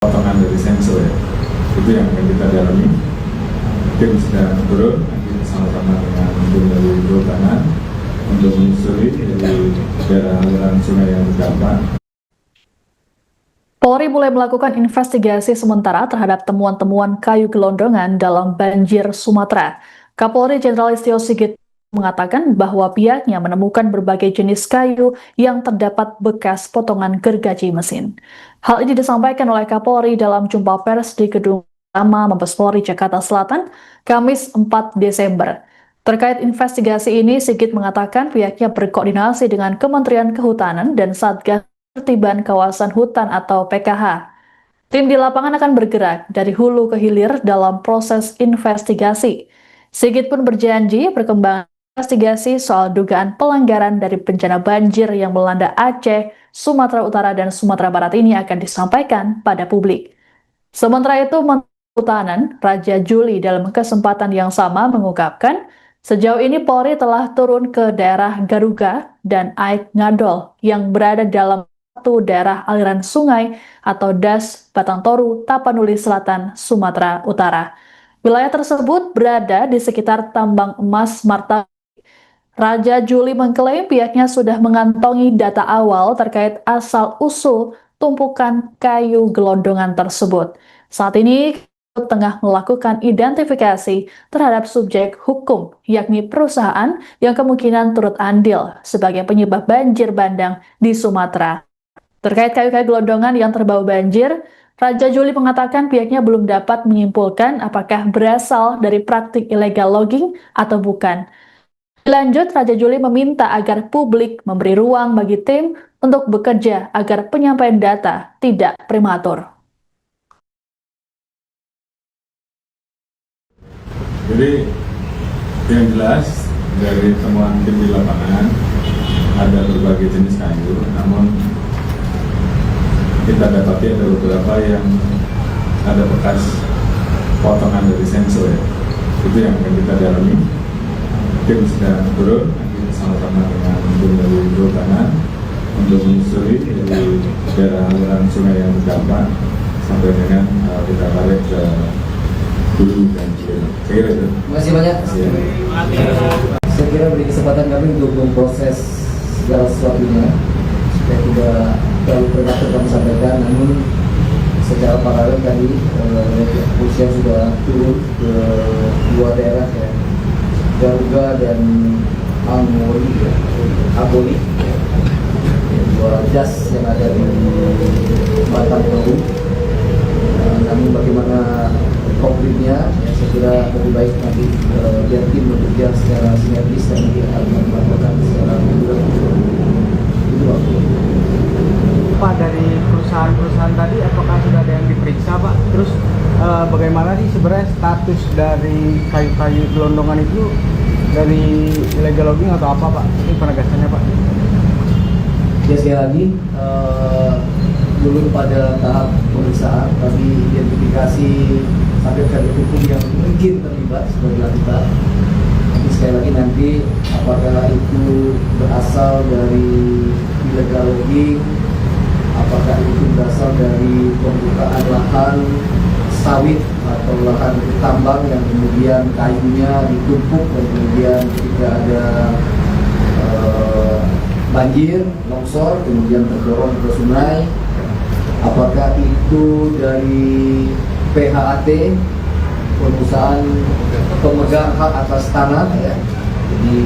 potongan dari sensor ya. Itu yang akan kita dalami. Tim sedang turun nanti bersama-sama dengan tim dari Kehutanan untuk menyusuri dari daerah aliran sungai yang terdampak. Polri mulai melakukan investigasi sementara terhadap temuan-temuan kayu gelondongan dalam banjir Sumatera. Kapolri Jenderal Listio Sigit mengatakan bahwa pihaknya menemukan berbagai jenis kayu yang terdapat bekas potongan gergaji mesin. Hal ini disampaikan oleh Kapolri dalam jumpa pers di Gedung Utama Mabes Polri Jakarta Selatan, Kamis 4 Desember. Terkait investigasi ini, Sigit mengatakan pihaknya berkoordinasi dengan Kementerian Kehutanan dan Satgas Penertiban Kawasan Hutan atau PKH. Tim di lapangan akan bergerak dari hulu ke hilir dalam proses investigasi. Sigit pun berjanji perkembangan investigasi soal dugaan pelanggaran dari bencana banjir yang melanda Aceh, Sumatera Utara, dan Sumatera Barat ini akan disampaikan pada publik. Sementara itu, Menteri Kehutanan Raja Juli dalam kesempatan yang sama mengungkapkan sejauh ini Polri telah turun ke daerah Garuga dan Aik Ngadol yang berada dalam satu daerah aliran sungai atau Das Batang Toru, Tapanuli Selatan, Sumatera Utara. Wilayah tersebut berada di sekitar tambang emas Marta. Raja Juli mengklaim pihaknya sudah mengantongi data awal terkait asal-usul tumpukan kayu gelondongan tersebut. Saat ini tengah melakukan identifikasi terhadap subjek hukum, yakni perusahaan yang kemungkinan turut andil sebagai penyebab banjir bandang di Sumatera. Terkait kayu-kayu gelondongan yang terbawa banjir, Raja Juli mengatakan pihaknya belum dapat menyimpulkan apakah berasal dari praktik ilegal logging atau bukan. Lanjut, Raja Juli meminta agar publik memberi ruang bagi tim untuk bekerja agar penyampaian data tidak prematur. Jadi yang jelas dari temuan tim di lapangan ada berbagai jenis kayu, namun kita dapati ada beberapa yang ada bekas potongan dari sensor ya. Itu yang akan kita dalami. Tim sedang turun nanti bersama-sama dengan tim dari Kehutanan untuk menyusuri dari daerah aliran sungai yang terdampak sampai dengan kita balik ke Hulu dan Hilir. Saya kira itu. Terima kasih banyak. Saya kira beri kesempatan kami untuk memproses segala sesuatunya supaya tidak terlalu predator kami sampaikan, namun secara paralel tadi kepolisian sudah turun ke dua daerah ya, Garuga dan Angoli ya, Aboli ya, dua das yang ada di Batang Toru. Namun bagaimana konkretnya ya, saya kira lebih baik nanti biar tim bekerja secara sinergis dan nanti akan melakukan secara reguler. Itu waktu. Pak, dari perusahaan-perusahaan tadi apakah sudah ada yang diperiksa Pak? Terus bagaimana sih sebenarnya status dari kayu-kayu gelondongan itu, dari illegal logging atau apa Pak? Ini penegasannya Pak. Ya sekali lagi belum pada tahap pemeriksaan, tapi identifikasi kader-kader hukum yang mungkin terlibat sudah dilakukan. Tapi sekali lagi nanti apakah itu berasal dari illegal logging, apakah itu berasal dari pembukaan lahan sawit atau lahan tambang yang kemudian kayunya ditumpuk dan kemudian ketika ada banjir, longsor, kemudian terdorong ke sungai, apakah itu dari PHAT, perusahaan pemegang hak atas tanah ya, jadi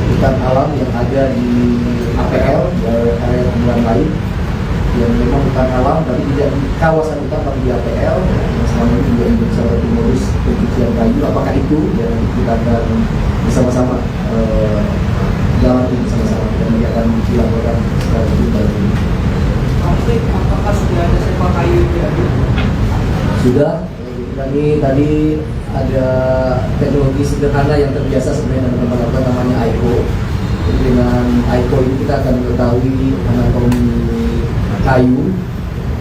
hutan alam yang ada di APL, area pemilihan lain yang memang hutan alam tapi tidak di kawasan hutan tapi di APL yang selama ini juga menjadi salah satu modus pencucian kayu. Apakah itu ya, kita akan bersama-sama jalan ini bersama-sama dan ini akan dilaporkan secara detail. Konflik apakah sudah ada sepa kayu itu? Sudah. Tadi ada teknologi sederhana yang terbiasa sebenarnya teman-teman lakukan, namanya AICO. Jadi dengan AICO ini kita akan mengetahui anatomi kayu.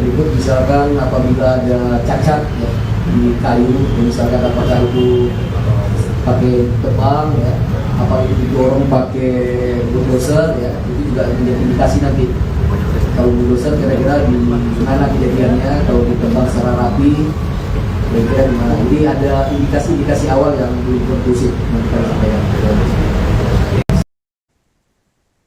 Berikut misalkan apabila ada cacat ya, di kayu, misalkan apakah itu pakai tebang ya, apa itu didorong pakai bulldozer ya, itu juga menjadi indikasi nanti. kalau bulldozer kira-kira di mana kejadiannya, kalau ditebang secara rapi kira-kira di mana. Jadi ada indikasi-indikasi awal yang belum konklusif nanti kami sampaikan.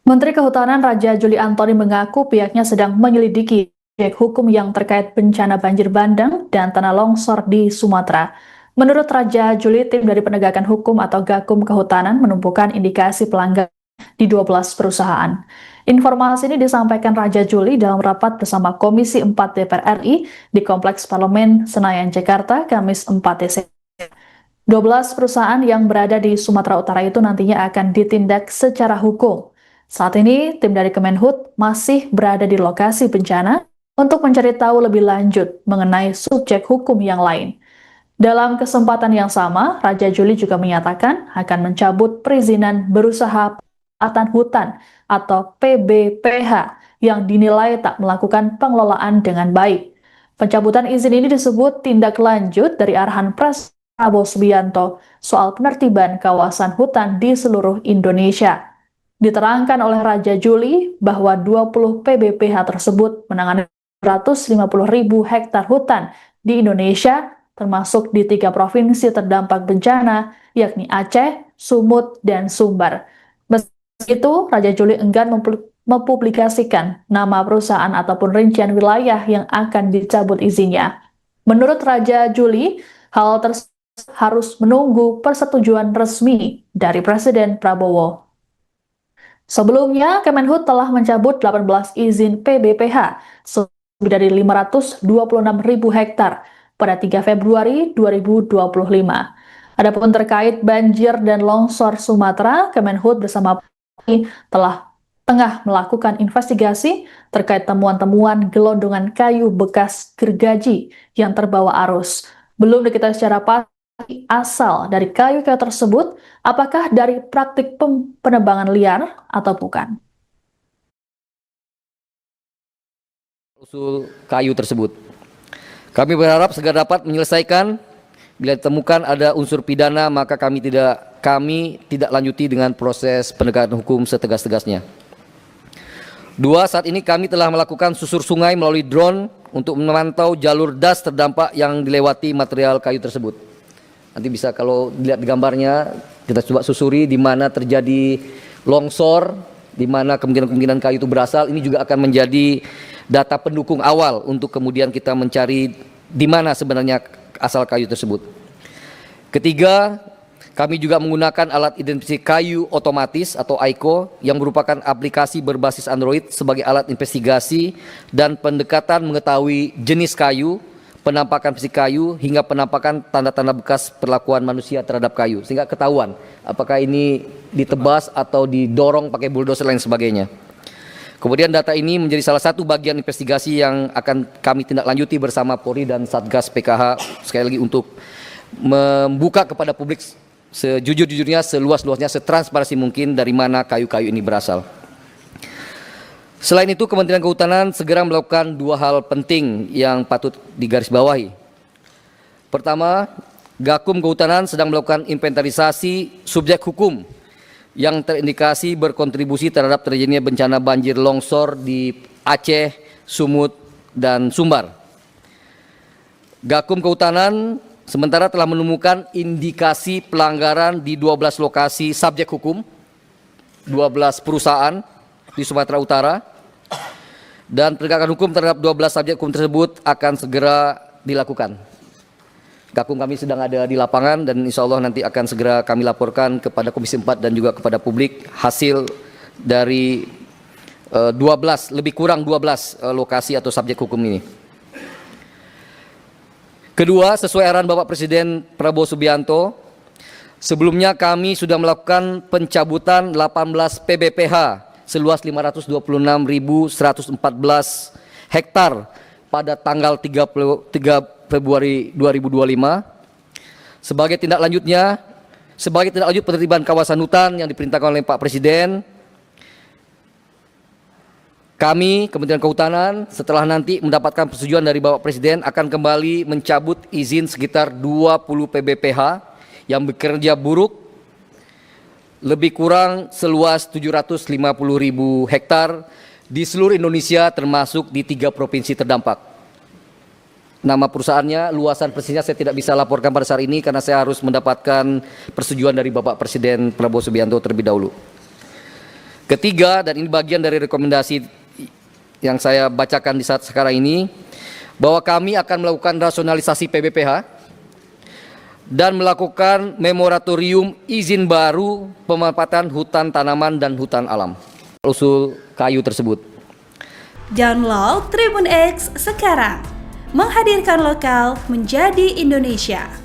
Menteri Kehutanan Raja Juli Antoni mengaku pihaknya sedang menyelidiki proyek hukum yang terkait bencana banjir bandang dan tanah longsor di Sumatera. Menurut Raja Juli, tim dari penegakan hukum atau Gakum Kehutanan menumpukan indikasi pelanggaran di 12 perusahaan. Informasi ini disampaikan Raja Juli dalam rapat bersama Komisi 4 DPR RI di Kompleks Parlemen Senayan, Jakarta, Kamis 4 Desember. 12 perusahaan yang berada di Sumatera Utara itu nantinya akan ditindak secara hukum. Saat ini, tim dari Kemenhub masih berada di lokasi bencana untuk mencari tahu lebih lanjut mengenai subjek hukum yang lain. Dalam kesempatan yang sama, Raja Juli juga menyatakan akan mencabut perizinan berusaha pemanfaatan hutan atau PBPH yang dinilai tak melakukan pengelolaan dengan baik. Pencabutan izin ini disebut tindak lanjut dari arahan Presiden Prabowo Subianto soal penertiban kawasan hutan di seluruh Indonesia. Diterangkan oleh Raja Juli bahwa 20 PBPH tersebut menangani 150.000 hektar hutan di Indonesia, termasuk di 3 provinsi terdampak bencana, yakni Aceh, Sumut, dan Sumbar. Meski itu, Raja Juli enggan mempublikasikan nama perusahaan ataupun rincian wilayah yang akan dicabut izinnya. Menurut Raja Juli, hal tersebut harus menunggu persetujuan resmi dari Presiden Prabowo. Sebelumnya, Kemenhub telah mencabut 18 izin PBPH lebih dari 526.000 hektar pada 3 Februari 2025. Adapun terkait banjir dan longsor Sumatera, Kemenhub bersama Polri tengah melakukan investigasi terkait temuan-temuan gelondongan kayu bekas gergaji yang terbawa arus. Belum diketahui secara pasti asal dari kayu-kayu tersebut, apakah dari praktik penebangan liar atau bukan. Usul kayu tersebut. Kami berharap segera dapat menyelesaikan. Bila ditemukan ada unsur pidana, maka kami tidak lanjuti dengan proses penegakan hukum setegas-tegasnya. 2. Saat ini kami telah melakukan susur sungai melalui drone untuk memantau jalur das terdampak yang dilewati material kayu tersebut. Nanti bisa kalau dilihat di gambarnya, kita coba susuri di mana terjadi longsor, di mana kemungkinan kayu itu berasal. Ini juga akan menjadi data pendukung awal untuk kemudian kita mencari di mana sebenarnya asal kayu tersebut. 3, kami juga menggunakan alat identifikasi kayu otomatis atau AICO yang merupakan aplikasi berbasis Android sebagai alat investigasi dan pendekatan mengetahui jenis kayu, penampakan fisik kayu, hingga penampakan tanda-tanda bekas perlakuan manusia terhadap kayu, sehingga ketahuan apakah ini ditebas atau didorong pakai bulldozer dan lain sebagainya. Kemudian data ini menjadi salah satu bagian investigasi yang akan kami tindak lanjuti bersama Polri dan Satgas PKH, sekali lagi untuk membuka kepada publik sejujur-jujurnya, seluas-luasnya, setransparansi mungkin dari mana kayu-kayu ini berasal. Selain itu, Kementerian Kehutanan segera melakukan 2 hal penting yang patut digarisbawahi. Pertama, Gakum Kehutanan sedang melakukan inventarisasi subjek hukum yang terindikasi berkontribusi terhadap terjadinya bencana banjir longsor di Aceh, Sumut, dan Sumbar. Gakum Kehutanan sementara telah menemukan indikasi pelanggaran di 12 lokasi subjek hukum, 12 perusahaan di Sumatera Utara, dan penegakan hukum terhadap 12 subjek hukum tersebut akan segera dilakukan. Gakum kami sedang ada di lapangan dan insya Allah nanti akan segera kami laporkan kepada Komisi 4 dan juga kepada publik hasil dari 12, lebih kurang 12 lokasi atau subjek hukum ini. Kedua, sesuai arahan Bapak Presiden Prabowo Subianto, sebelumnya kami sudah melakukan pencabutan 18 PBPH seluas 526.114 hektar pada tanggal 3 Februari 2025. Sebagai tindak lanjut penertiban kawasan hutan yang diperintahkan oleh Pak Presiden, kami, Kementerian Kehutanan, setelah nanti mendapatkan persetujuan dari Bapak Presiden, akan kembali mencabut izin sekitar 20 PBPH yang bekerja buruk, lebih kurang seluas 750.000 hektar di seluruh Indonesia termasuk di 3 provinsi terdampak. Nama perusahaannya, luasan persisnya saya tidak bisa laporkan pada saat ini karena saya harus mendapatkan persetujuan dari Bapak Presiden Prabowo Subianto terlebih dahulu. Ketiga, dan ini bagian dari rekomendasi yang saya bacakan di saat sekarang ini, bahwa kami akan melakukan rasionalisasi PBPH dan melakukan moratorium izin baru pemanfaatan hutan tanaman dan hutan alam. Usul kayu tersebut. Download Tribun X sekarang, menghadirkan lokal menjadi Indonesia.